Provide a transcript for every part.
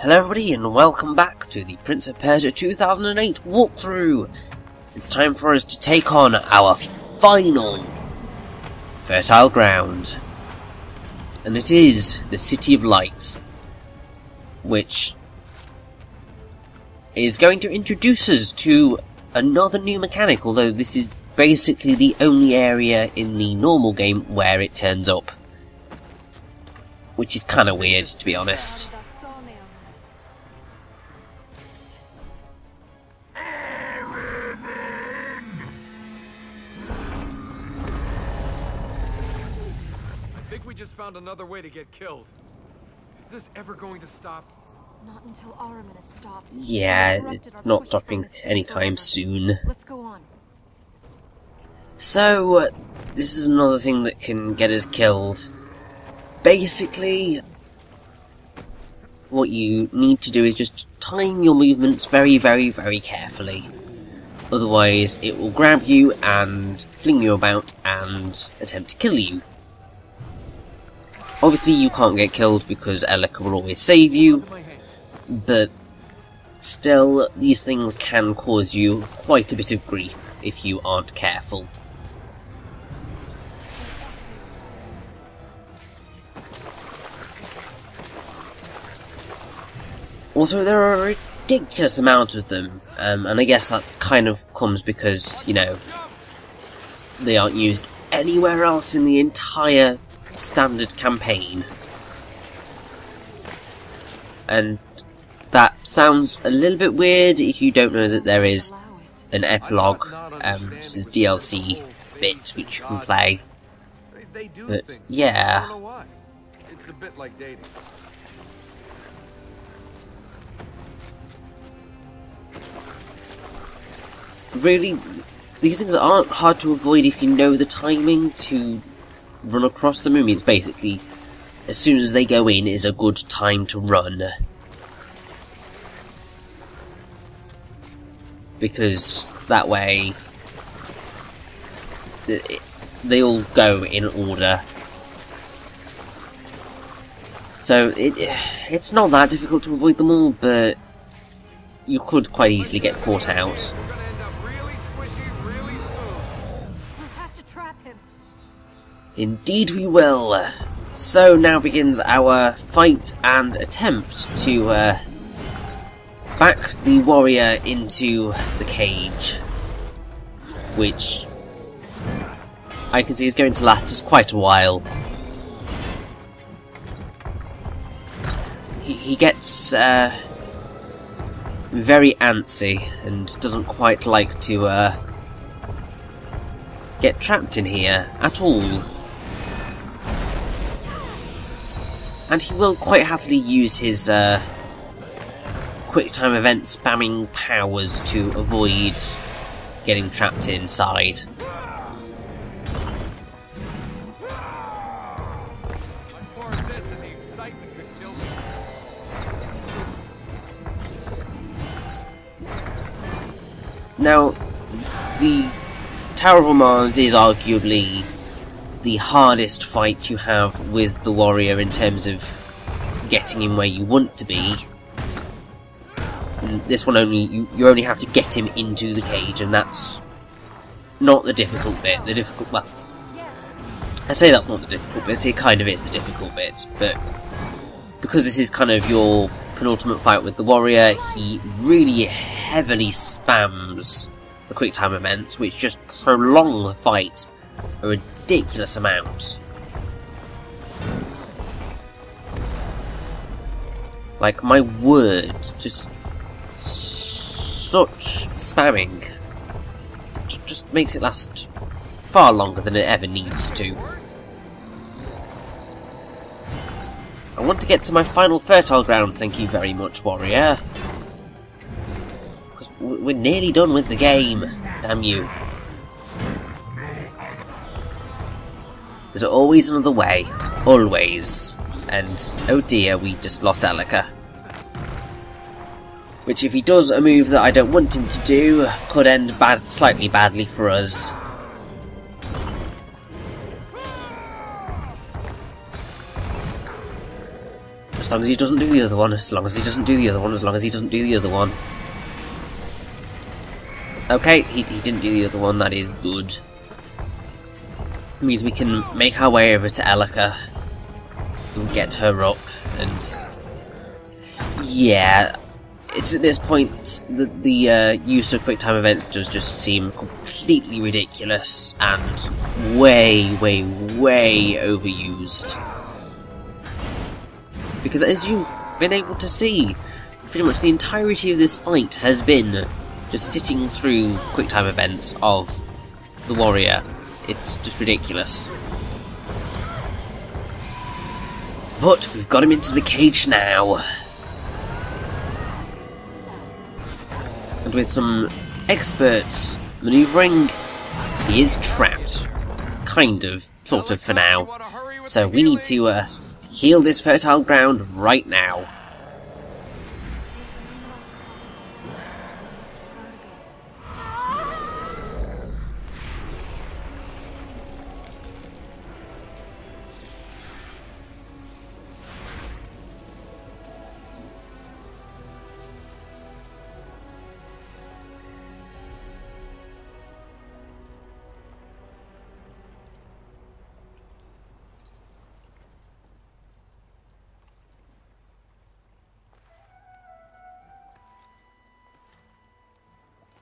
Hello everybody and welcome back to the Prince of Persia 2008 walkthrough. It's time for us to take on our final fertile ground. And it is the City of Light, which is going to introduce us to another new mechanic, although this is basically the only area in the normal game where it turns up. Which is kind of weird, to be honest. We just found another way to get killed. Is this ever going to stop? Not until Ahriman is stopped. Yeah, it's not stopping anytime soon. Let's go on. So, this is another thing that can get us killed. Basically, what you need to do is just time your movements very, very, very carefully. Otherwise, it will grab you and fling you about and attempt to kill you. Obviously you can't get killed because Elika will always save you, but still these things can cause you quite a bit of grief if you aren't careful. Also, there are a ridiculous amount of them, and I guess that kind of comes because, you know, they aren't used anywhere else in the entire standard campaign. And that sounds a little bit weird if you don't know that there is an epilogue, which is DLC bit which you can play. But yeah. It's a bit like dating. Really, these things aren't hard to avoid if you know the timing to run across them. I mean, it's basically as soon as they go in is a good time to run, because that way they all go in order. So it's not that difficult to avoid them all, but you could quite easily get caught out. Indeed we will. So now begins our fight and attempt to back the warrior into the cage, which I can see is going to last us quite a while. He gets very antsy and doesn't quite like to get trapped in here at all. And he will quite happily use his quick time event spamming powers to avoid getting trapped inside. Now, the Tower of Mars is arguably the hardest fight you have with the warrior in terms of getting him where you want to be. And this one you only have to get him into the cage, and that's not the difficult bit. Well, I say that's not the difficult bit, it kind of is the difficult bit, but because this is kind of your penultimate fight with the warrior, he really heavily spams the quick time events, which just prolong the fight a ridiculous amount. Like, my word, just such spamming just makes it last far longer than it ever needs to. I want to get to my final fertile ground, thank you very much, warrior. Because we're nearly done with the game, damn you. There's always another way. Always. And, oh dear, we just lost Elika. Which, if he does a move that I don't want him to do, could end slightly badly for us. As long as he doesn't do the other one, as long as he doesn't do the other one, as long as he doesn't do the other one. Okay, he didn't do the other one, that is good. It means we can make our way over to Elika and get her up, and yeah, it's at this point that the use of QuickTime events does just seem completely ridiculous and way, way, way overused. Because as you've been able to see, pretty much the entirety of this fight has been just sitting through QuickTime events of the warrior. It's just ridiculous. But we've got him into the cage now. And with some expert manoeuvring, he is trapped. Kind of, sort of for now. So we need to heal this fertile ground right now.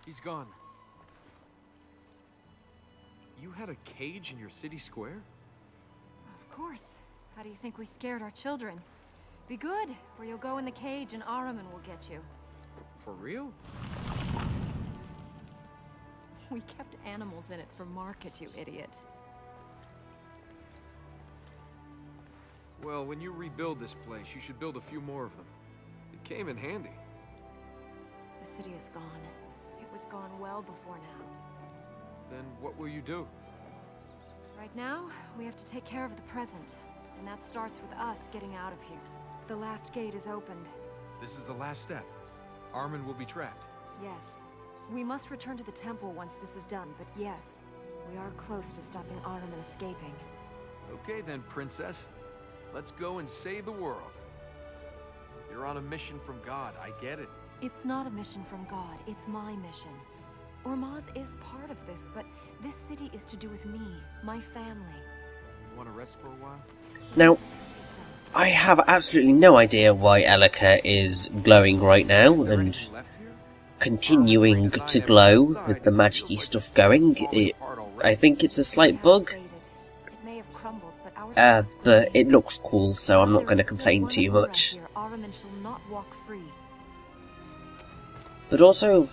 He's gone. You had a cage in your city square? Of course. How do you think we scared our children? Be good, or you'll go in the cage and Ahriman will get you. For real? We kept animals in it for market, you idiot. Well, when you rebuild this place, you should build a few more of them. It came in handy. The city is gone. It was gone well before now. Then what will you do? Right now, we have to take care of the present. And that starts with us getting out of here. The last gate is opened. This is the last step. Armin will be trapped. Yes. We must return to the temple once this is done, but yes, we are close to stopping Ahriman escaping. Okay then, princess. Let's go and save the world. You're on a mission from God, I get it. It's not a mission from God, it's my mission. Ormaz is part of this, but this city is to do with me, my family. You want to rest for a while? Now, I have absolutely no idea why Elika is glowing right now, and continuing to glow with the magic-y stuff going. I think it's a slight bug, but it looks cool, so I'm not going to complain too much. But also,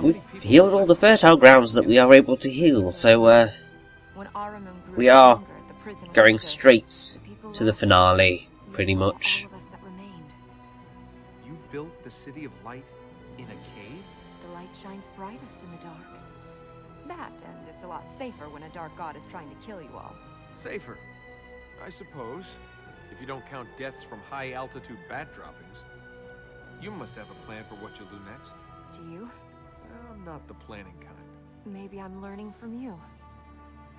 we've healed all the fertile grounds that we are able to heal, so we are going straight to the finale, pretty much. You built the City of Light in a cave? The light shines brightest in the dark. That, and it's a lot safer when a dark god is trying to kill you all. Safer, I suppose, if you don't count deaths from high-altitude bat droppings. You must have a plan for what you'll do next. Do you? I'm not the planning kind. Maybe I'm learning from you.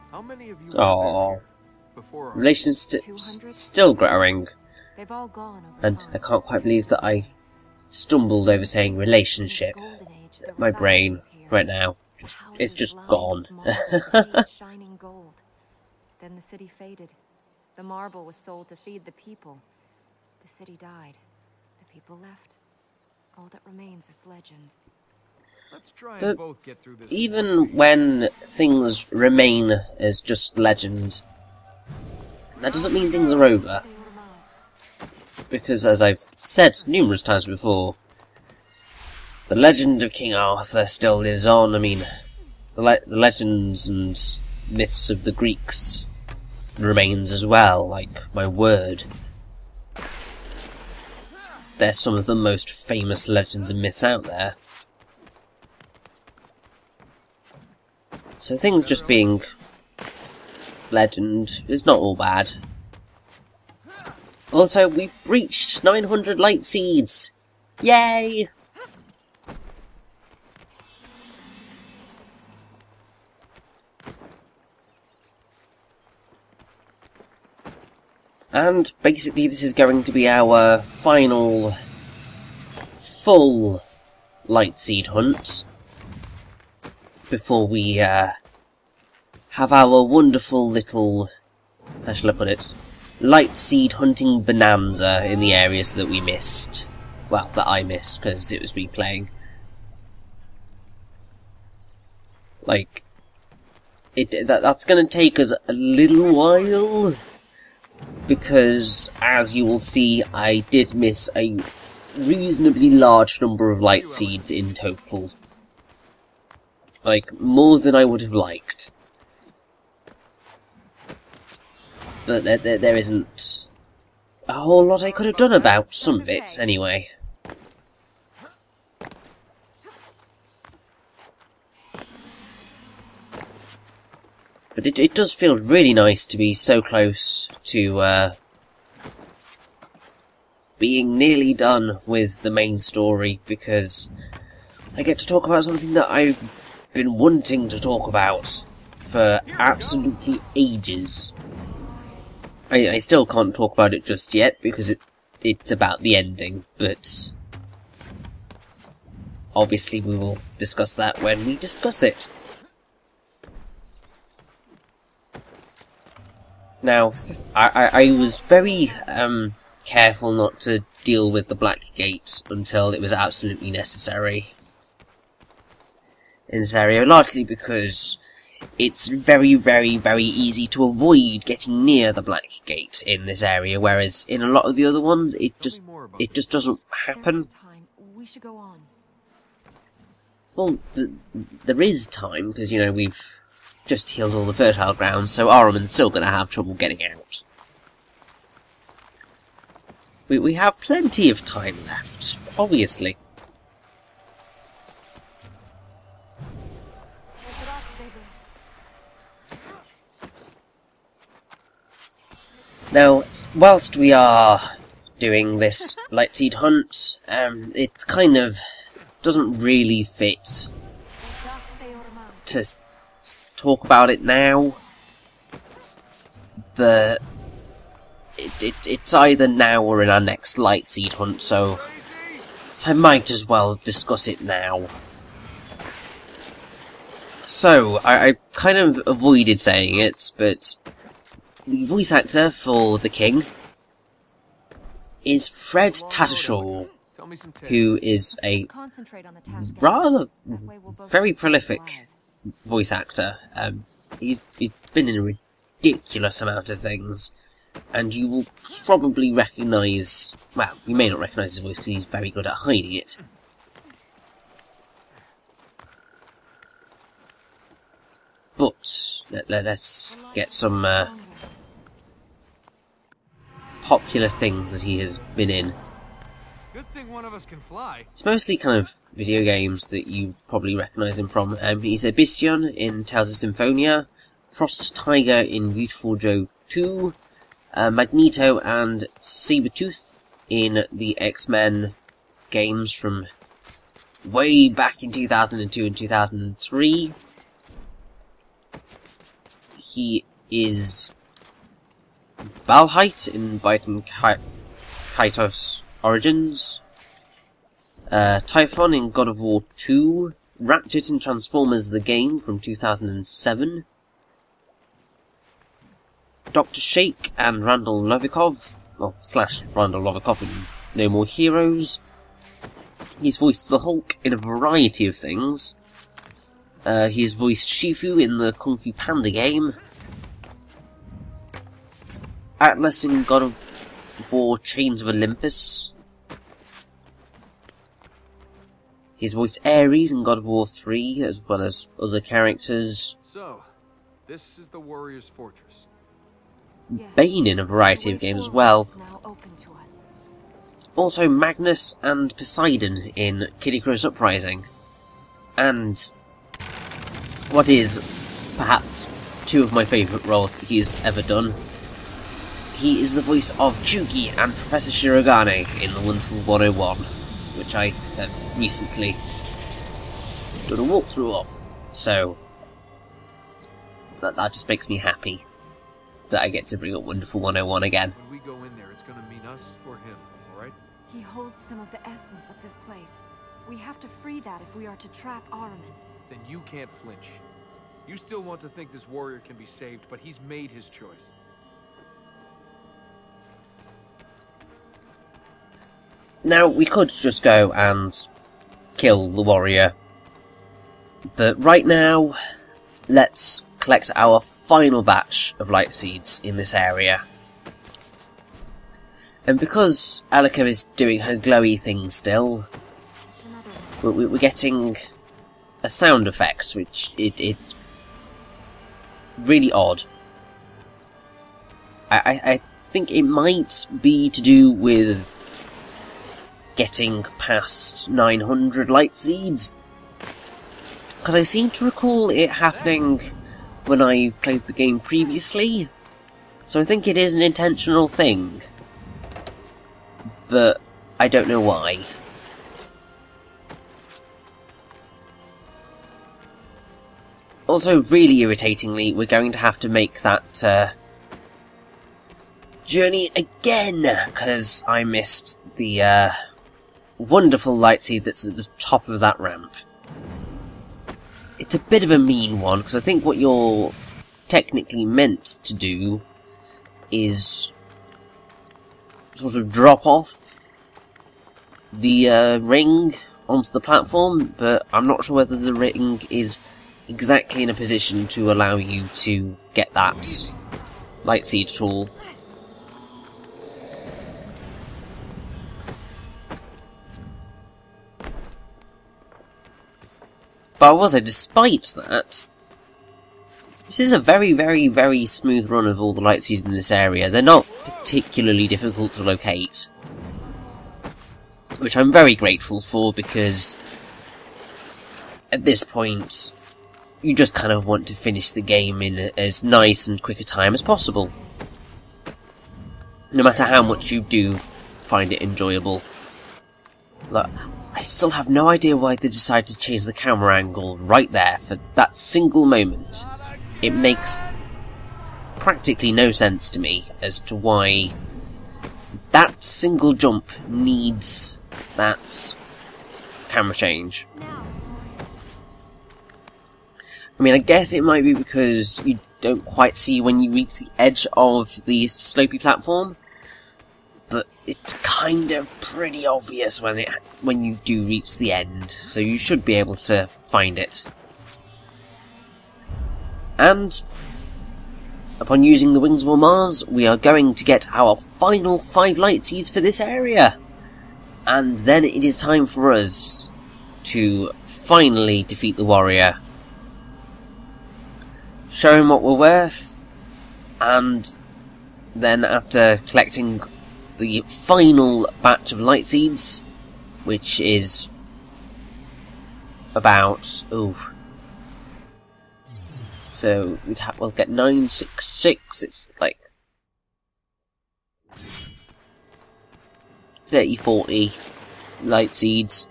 How many of you Aww. were there before our... Relations still growing, They've all gone over and time. I can't quite believe that I stumbled over saying relationship. My brain, right now, it's just gone. Shining gold. Then the city faded. The marble was sold to feed the people. The city died. The people left. All that remains is legend. Let's try and But both get through this. even when things remain as just legend, that doesn't mean things are over. Because, as I've said numerous times before, the legend of King Arthur still lives on. I mean, the legends and myths of the Greeks remains as well, like my word. They're some of the most famous legends and myths out there. So things just being legend is not all bad. Also, we've breached 900 light seeds! Yay! And basically this is going to be our final full Lightseed hunt before we have our wonderful little, how shall I put it, Lightseed hunting bonanza in the areas that we missed. Well, that I missed, because it was me playing. Like, that's going to take us a little while, because, as you will see, I did miss a reasonably large number of Lightseeds in total. Like, more than I would have liked. But there isn't a whole lot I could have done about some of it, anyway. But it does feel really nice to be so close to being nearly done with the main story, because I get to talk about something that I've been wanting to talk about for absolutely ages. I still can't talk about it just yet, because it's about the ending, but obviously we will discuss that when we discuss it. Now, I was very careful not to deal with the Black Gate until it was absolutely necessary in this area, largely because it's very, very, very easy to avoid getting near the Black Gate in this area, whereas in a lot of the other ones, it just doesn't happen. We should go on. Well, there is time, because, you know, we've just healed all the fertile grounds, so Ahriman's still going to have trouble getting out. We have plenty of time left, obviously. Now, whilst we are doing this Lightseed hunt, it kind of doesn't really fit to talk about it now. It's either now or in our next Lightseed hunt, so I might as well discuss it now. So, I kind of avoided saying it, but the voice actor for the King is Fred Tattershaw, who is a rather very prolific voice actor. He's been in a ridiculous amount of things, and you will probably recognise, well, you may not recognise his voice because he's very good at hiding it. But let's get some popular things that he has been in. Good thing one of us can fly. It's mostly kind of video games that you probably recognise him from. He's a Bistion in Tales of Symphonia, Frost Tiger in Beautiful Joe 2, Magneto and Sabretooth in the X-Men games from way back in 2002 and 2003. He is Valhite in Biden Kaitos Origins, Typhon in God of War 2, Ratchet in Transformers the Game from 2007, Dr. Shake and Randall Novikov, well, / Randall Novikov in No More Heroes. He's voiced the Hulk in a variety of things. He has voiced Shifu in the Kung Fu Panda game, Atlas in God of War Chains of Olympus. He's voiced Ares in God of War 3, as well as other characters. So, this is the Warrior's Fortress. Bane in a variety of games as well. Also Magnus and Poseidon in Kid Icarus Uprising. And what is perhaps two of my favourite roles that he's ever done. He is the voice of Chugi and Professor Shirogane in The Wonderful 101, which I have recently done a walkthrough of. So that just makes me happy. that I get to bring up Wonderful 101 again. When we go in there, it's gonna mean us or him, alright? He holds some of the essence of this place. We have to free that if we are to trap Ahriman. Then you can't flinch. You still want to think this warrior can be saved, but he's made his choice. Now, we could just go and kill the warrior, but right now, let's collect our final batch of light seeds in this area. And because Alika is doing her glowy thing still, we're getting a sound effect, which it's really odd. I think it might be to do with getting past 900 light seeds, because I seem to recall it happening when I played the game previously, so I think it is an intentional thing, but I don't know why. Also, really irritatingly, we're going to have to make that journey again, because I missed the wonderful light seed that's at the top of that ramp. It's a bit of a mean one, because I think what you're technically meant to do is sort of drop off the ring onto the platform, but I'm not sure whether the ring is exactly in a position to allow you to get that light seed at all. But I will say, despite that, this is a very, very, very smooth run of all the light seeds in this area. They're not particularly difficult to locate, which I'm very grateful for, because at this point, you just kind of want to finish the game in as nice and quick a time as possible, no matter how much you do find it enjoyable. Look, I still have no idea why they decided to change the camera angle right there for that single moment. It makes practically no sense to me as to why that single jump needs that camera change. I mean, I guess it might be because you don't quite see when you reach the edge of the slopey platform, but it's kind of pretty obvious when you do reach the end, so you should be able to find it. And upon using the Wings of Mars, we are going to get our final 5 light seeds for this area, and then it is time for us to finally defeat the warrior, show him what we're worth, and then after collecting the final batch of light seeds, which is about, so we'll get 966, it's like 30-40 light seeds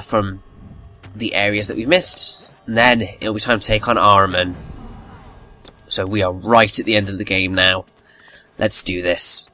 from the areas that we've missed, and then it'll be time to take on Ahriman. So we are right at the end of the game now. Let's do this.